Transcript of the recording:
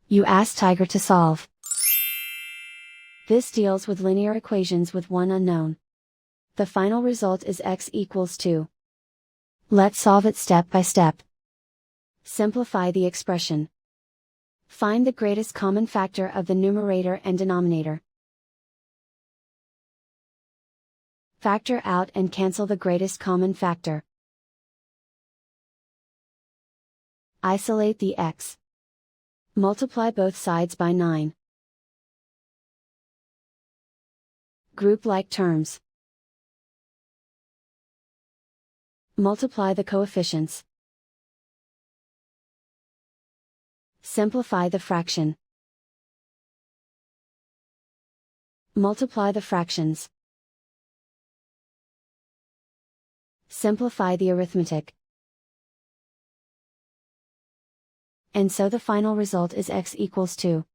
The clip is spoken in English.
You ask Tiger to solve. This deals with linear equations with one unknown. The final result is x equals 2. Let's solve it step by step. Simplify the expression. Find the greatest common factor of the numerator and denominator. Factor out and cancel the greatest common factor. Isolate the x. Multiply both sides by 9. Group like terms. Multiply the coefficients. Simplify the fraction. Multiply the fractions. Simplify the arithmetic. And so the final result is x equals 2.